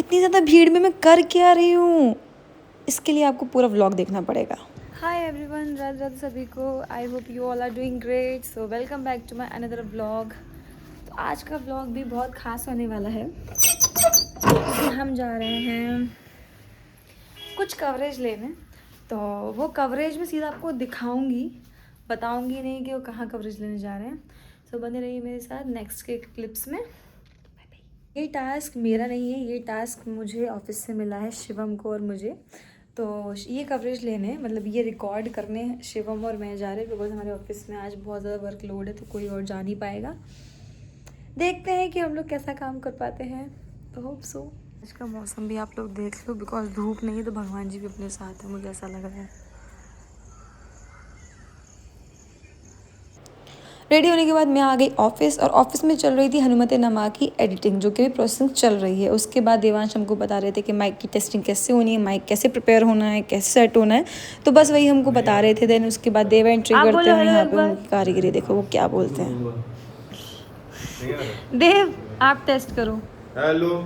इतनी ज़्यादा भीड़ में मैं कर क्या रही हूँ, इसके लिए आपको पूरा व्लॉग देखना पड़ेगा। हाय एवरीवन, राधे राधे सभी को। I hope you all are doing great. So welcome back to my another vlog. तो आज का व्लॉग भी बहुत खास होने वाला है क्योंकि हम जा रहे हैं कुछ कवरेज लेने। तो वो कवरेज में सीधा आपको दिखाऊंगी, बताऊंगी नहीं कि वो कहाँ कवरेज लेने जा रहे हैं। सो बने रहिए मेरे साथ नेक्स्ट के क्लिप्स में। ये टास्क मेरा नहीं है, ये टास्क मुझे ऑफिस से मिला है, शिवम को और मुझे। तो ये कवरेज लेने मतलब ये रिकॉर्ड करने शिवम और मैं जा रहे हैं बिकॉज हमारे ऑफिस में आज बहुत ज़्यादा वर्कलोड है, तो कोई और जा नहीं पाएगा। देखते हैं कि हम लोग कैसा काम कर पाते हैं। तो होप सो। आज का मौसम भी आप लोग देख लो, बिकॉज धूप नहीं है तो भगवान जी भी अपने साथ है, मुझे ऐसा लग रहा है। रेडी होने के बाद मैं आ गई ऑफिस, और ऑफिस में चल रही थी हनुमते नमा की एडिटिंग, जो कि भी प्रोसेसिंग चल रही है। उसके बाद देवांश हमको बता रहे थे कि माइक की टेस्टिंग कैसे होनी है, माइक कैसे प्रिपेयर होना है, कैसे सेट होना है। तो बस वही हमको बता रहे थे। देन उसके बाद देव एंट्री करते हैं यहाँ पे उनकी कारीगरी, देखो वो क्या बोलते हैं। देव आप टेस्ट करो। हेलो।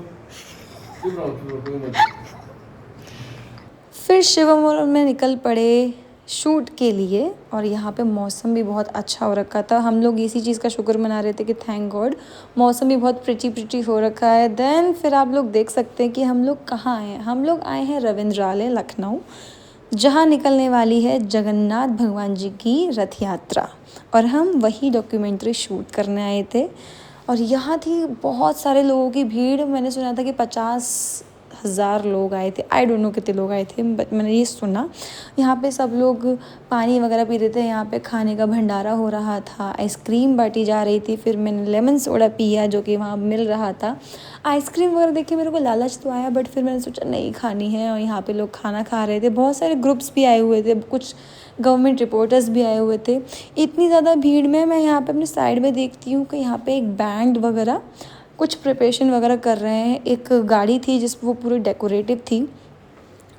फिर शिवम और मैं निकल पड़े शूट के लिए, और यहाँ पे मौसम भी बहुत अच्छा हो रखा था। हम लोग इसी चीज़ का शुक्र मना रहे थे कि थैंक गॉड मौसम भी बहुत प्रिटी हो रखा है। देन फिर आप लोग देख सकते हैं कि हम लोग कहाँ आए हैं। हम लोग आए हैं रविंद्रालय लखनऊ, जहाँ निकलने वाली है जगन्नाथ भगवान जी की रथ यात्रा, और हम वही डॉक्यूमेंट्री शूट करने आए थे। और यहाँ थी बहुत सारे लोगों की भीड़। मैंने सुना था कि 50,000 लोग आए थे। आई डोंट नो कितने लोग आए थे, बट मैंने ये सुना। यहाँ पे सब लोग पानी वगैरह पी रहे थे, यहाँ पे खाने का भंडारा हो रहा था, आइसक्रीम बांटी जा रही थी। फिर मैंने लेमन सोडा पिया जो कि वहाँ मिल रहा था। आइसक्रीम वगैरह देख के मेरे को लालच तो आया, बट फिर मैंने सोचा नहीं खानी है। और यहाँ पे लोग खाना खा रहे थे, बहुत सारे ग्रुप्स भी आए हुए थे, कुछ गवर्नमेंट रिपोर्टर्स भी आए हुए थे। इतनी ज़्यादा भीड़ में मैं यहाँ पे अपने साइड में देखती हूँ कि यहाँ पे एक बैंड वगैरह कुछ प्रिपरेशन वगैरह कर रहे हैं। एक गाड़ी थी जिस वो पूरी डेकोरेटिव थी,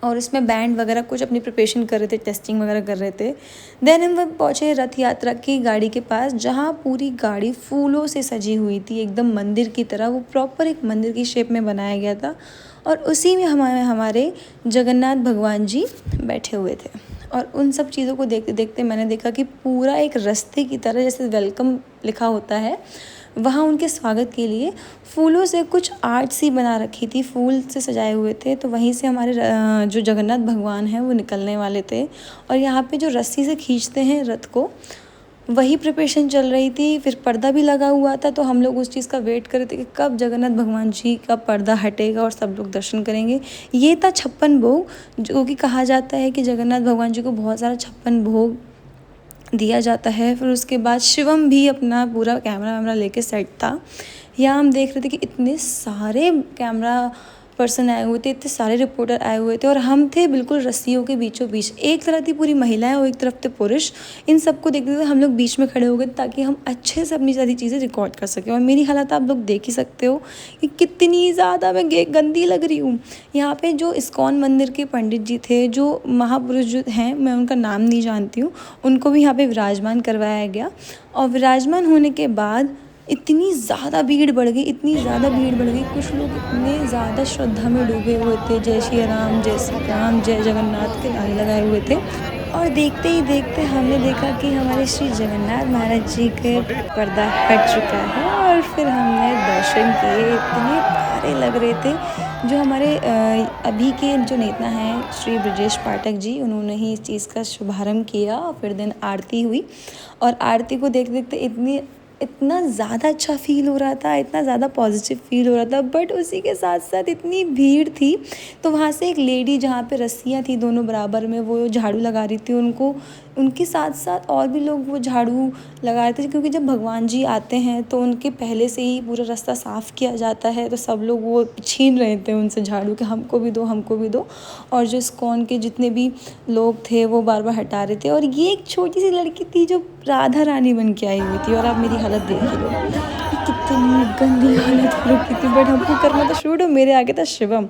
और इसमें बैंड वगैरह कुछ अपनी प्रिपरेशन कर रहे थे, टेस्टिंग वगैरह कर रहे थे। देन हम पहुँचे रथ यात्रा की गाड़ी के पास, जहाँ पूरी गाड़ी फूलों से सजी हुई थी, एकदम मंदिर की तरह। वो प्रॉपर एक मंदिर की शेप में बनाया गया था, और उसी में हमारे जगन्नाथ भगवान जी बैठे हुए थे। और उन सब चीज़ों को देखते देखते मैंने देखा कि पूरा एक रास्ते की तरह, जैसे वेलकम लिखा होता है, वहाँ उनके स्वागत के लिए फूलों से कुछ आर्ट सी बना रखी थी, फूल से सजाए हुए थे। तो वहीं से हमारे जो जगन्नाथ भगवान हैं वो निकलने वाले थे, और यहाँ पे जो रस्सी से खींचते हैं रथ को, वही प्रिपरेशन चल रही थी। फिर पर्दा भी लगा हुआ था, तो हम लोग उस चीज़ का वेट कर रहे थे कि कब जगन्नाथ भगवान जी का पर्दा हटेगा और सब लोग दर्शन करेंगे। ये था 56 भोग, जो कि कहा जाता है कि जगन्नाथ भगवान जी को बहुत सारा 56 भोग दिया जाता है। फिर उसके बाद शिवम भी अपना पूरा कैमरा वैमरा लेके सेट था। यहाँ हम देख रहे थे कि इतने सारे कैमरा पर्सन आए हुए थे, इतने सारे रिपोर्टर आए हुए थे, और हम थे बिल्कुल रस्सियों के बीचों बीच। एक तरफ थी पूरी महिलाएं और एक तरफ थे पुरुष। इन सबको देखते हुए हम लोग बीच में खड़े हो गए ताकि हम अच्छे से अपनी सारी चीज़ें रिकॉर्ड कर सकें। और मेरी हालत आप लोग देख ही सकते हो कि कितनी ज़्यादा मैं गंदी लग रही हूँ। यहाँ पे जो इस्कॉन मंदिर के पंडित जी थे, जो महापुरुष जो हैं, मैं उनका नाम नहीं जानती हूँ, उनको भी यहाँ पे विराजमान करवाया गया। और विराजमान होने के बाद इतनी ज़्यादा भीड़ बढ़ गई, इतनी ज़्यादा भीड़ बढ़ गई। कुछ लोग इतने ज़्यादा श्रद्धा में डूबे हुए थे, जय श्री राम, जय श्री राम, जय जगन्नाथ के नारे लगाए हुए थे। और देखते ही देखते हमने देखा कि हमारे श्री जगन्नाथ महाराज जी के पर्दा हट चुका है, और फिर हमने दर्शन किए। इतने प्यारे लग रहे थे। जो हमारे अभी के जो नेता हैं श्री ब्रजेश पाठक जी, उन्होंने ही इस चीज़ का शुभारंभ किया। और फिर दिन आरती हुई, और आरती को देखते देखते इतना ज़्यादा अच्छा फ़ील हो रहा था, इतना ज़्यादा पॉजिटिव फ़ील हो रहा था। बट उसी के साथ साथ इतनी भीड़ थी, तो वहाँ से एक लेडी, जहाँ पे रस्सियाँ थी दोनों बराबर में, वो झाड़ू लगा रही थी, उनको उनके साथ साथ और भी लोग वो झाड़ू लगा रहे थे। क्योंकि जब भगवान जी आते हैं तो उनके पहले से ही पूरा रास्ता साफ़ किया जाता है, तो सब लोग वो छीन रहे थे उनसे झाड़ू कि हमको भी दो, हमको भी दो। और जो इस्कॉन के जितने भी लोग थे वो बार बार हटा रहे थे। और ये एक छोटी सी लड़की थी जो राधा रानी बन के आई हुई थी, और आप मेरी हालत देख ही लो, कितनी गंदी हालत हो रखी थी। बट हमको करना था शूट, और मेरे आगे था शिवम,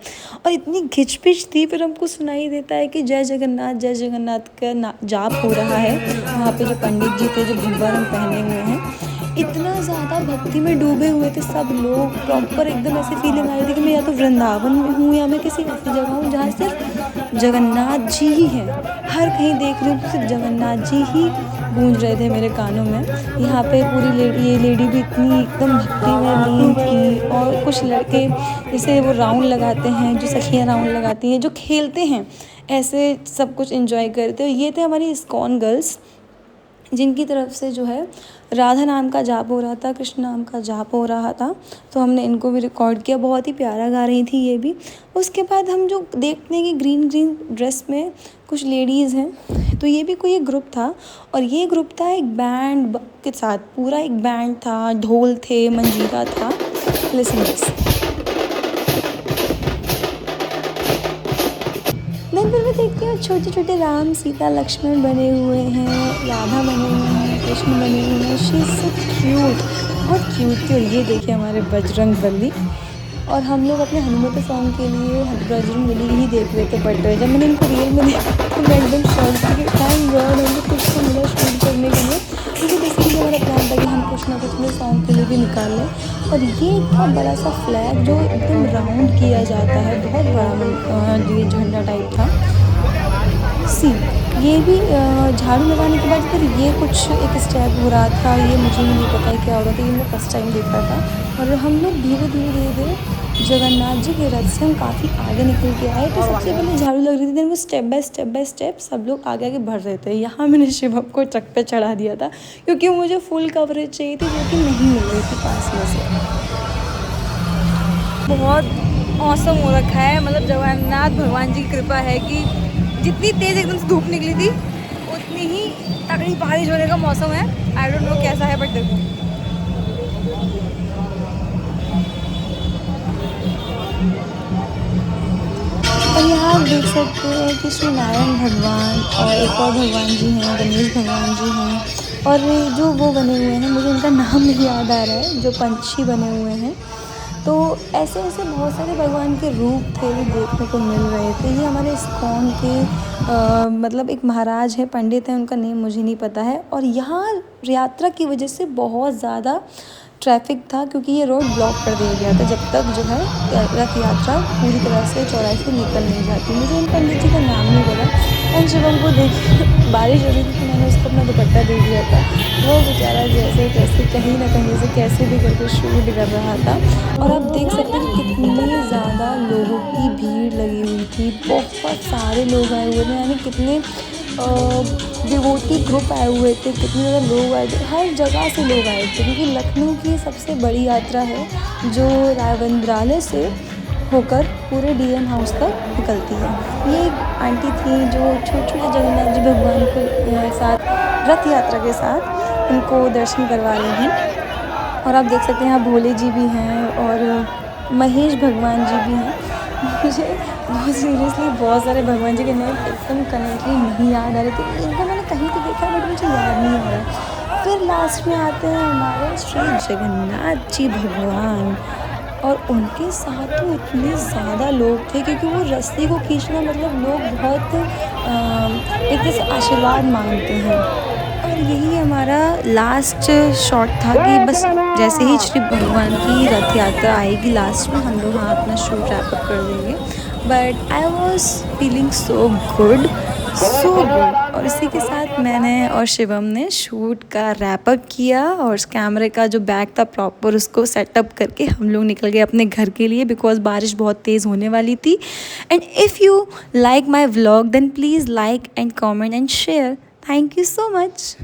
और इतनी घिचपिच थी। फिर हमको सुनाई देता है कि जय जगन्नाथ का जाप हो रहा है। वहाँ पे जो पंडित जी थे, जो भगवा रंग पहने हुए हैं, इतना ज़्यादा भक्ति में डूबे हुए थे सब लोग। प्रॉपर एकदम ऐसी फीलिंग आई थी कि मैं या तो वृंदावन में हूँ या मैं किसी ऐसी जगह हूँ जहाँ सिर्फ जगन्नाथ जी ही हैं। हर कहीं देख रही हूँ तो सिर्फ जगन्नाथ जी ही गूंज रहे थे मेरे कानों में। यहाँ पे पूरी ये लेडी भी इतनी एकदम भक्ति में लीन थी। और कुछ लड़के जैसे वो राउंड लगाते हैं, जो सखियाँ राउंड लगाती हैं, जो खेलते हैं, ऐसे सब कुछ एंजॉय करते हो। ये थे हमारी इस्कॉन गर्ल्स, जिनकी तरफ से जो है राधा नाम का जाप हो रहा था, कृष्ण नाम का जाप हो रहा था। तो हमने इनको भी रिकॉर्ड किया। बहुत ही प्यारा गा रही थी ये भी। उसके बाद हम जो देखते हैं कि ग्रीन ग्रीन ड्रेस में कुछ लेडीज़ हैं, तो ये भी कोई एक ग्रुप था। और ये ग्रुप था एक बैंड के साथ, पूरा एक बैंड था, ढोल थे, मंजीरा था। Listen this. देन फिर मैं देखती हूँ छोटे छोटे राम सीता लक्ष्मण बने हुए हैं, राधा बने हुए हैं, कृष्ण बने हुए हैं। शी इज़ सो क्यूट, बहुत क्यूट थी। और ये देखिए हमारे बजरंग बली। और हम लोग अपने हनुमत सॉन्ग के लिए बजरंग बली ही देख रहे थे। बट जब मैंने इनको रियल में देखा तो मैं एकदम शॉक थी कि थैंक गॉड हमको कुछ तो मिला शूट करने के लिए। क्योंकि बेसिकली हमारा प्लान था कि हम कुछ ना कुछ अपने सॉन्ग के लिए भी निकाल लें। और ये इतना बड़ा सा फ्लैग जो एकदम राउंड किया जाता है, बहुत बड़ा ये झंडा टाइप था। सी ये भी झाड़ू लगाने के बाद फिर ये कुछ एक स्टेप हो रहा था। ये मुझे भी नहीं पता है क्या हो रहा था, ये मैं फर्स्ट टाइम देख रहा था। और हम लोग धीरे धीरे जगन्नाथ जी के रथ से हम काफ़ी आगे निकल के आए। तो सबसे पहले झाड़ू लग रही थी, देन वो स्टेप बाय स्टेप सब लोग आगे आगे बढ़ रहे थे। यहाँ मैंने शिवम को ट्रक पे चढ़ा दिया था क्योंकि मुझे फुल कवरेज चाहिए थी, जो कि नहीं मिल रही थी पास में से। बहुत मौसम हो रखा है, मतलब जगन्नाथ भगवान जी की कृपा है कि जितनी तेज़ एकदम से धूप निकली थी उतनी ही तगड़ी बारिश होने का मौसम है। आई डोंट नो कैसा है, बट देखो और यहाँ आप देख सकते हैं कि श्री नारायण भगवान और एक और भगवान जी हैं, गणेश भगवान जी हैं। और जो वो बने हुए हैं, मुझे उनका नाम नहीं याद आ रहा है, जो पंछी बने हुए हैं। तो ऐसे ऐसे बहुत सारे भगवान के रूप थे जो देखने को मिल रहे थे। ये हमारे इस्कॉन के मतलब एक महाराज है, पंडित हैं, उनका नेम मुझे नहीं पता है। और यहाँ यात्रा की वजह से बहुत ज़्यादा ट्रैफिक था क्योंकि ये रोड ब्लॉक कर दिया गया था जब तक जो है रथ यात्रा पूरी तरह से चौराहे से निकल नहीं जाती। मुझे इन पंडित जी का नाम नहीं पता। एंड शिवम को देख बारिश हो रही थी तो मैंने उसको अपना दुपट्टा दे दिया था। वो बेचारा जैसे कैसे कहीं ना कहीं से कैसे भी करके शूट कर रहा था। और आप देख सकते हैं कि कितने ज़्यादा लोगों की भीड़ लगी हुई थी। बहुत सारे लोग आए हुए थे, यानी कितने डिवोटी ग्रुप आए हुए थे, कितने ज़्यादा लोग आए थे, हर जगह से लोग आए थे। क्योंकि लखनऊ की सबसे बड़ी यात्रा है जो रायबंद्रालय से होकर पूरे डीएम हाउस तक निकलती है। ये एक आंटी थी जो छोटे छोटे जगन्नाथ जी भगवान को साथ रथ यात्रा के साथ उनको दर्शन करवा रही हैं। और आप देख सकते हैं यहाँ भोले जी भी हैं और महेश भगवान जी भी हैं। मुझे बहुत सीरियसली बहुत सारे भगवान जी के नाम एकदम करेक्टली नहीं याद आ रहे थे। इनको मैंने कहीं तो देखा बट मुझे याद नहीं आ रहा। फिर लास्ट में आते हैं हमारे श्री जगन्नाथ जी भगवान। और उनके साथ तो इतने ज़्यादा लोग थे क्योंकि वो रस्सी को खींचना मतलब लोग बहुत एक तरह से आशीर्वाद मांगते हैं। और यही हमारा लास्ट शॉट था कि बस जैसे ही श्री भगवान की रथ यात्रा आएगी लास्ट में हम लोग वहाँ अपना शूट रैप अप कर देंगे। But I was feeling so good, so good. और इसी के साथ मैंने और शिवम ने शूट का रैप अप किया और उस कैमरे का जो बैग था प्रॉपर उसको सेटअप करके हम लोग निकल गए अपने घर के लिए बिकॉज बारिश बहुत तेज़ होने वाली थी। And if you like my vlog then please like and comment and share. Thank you so much.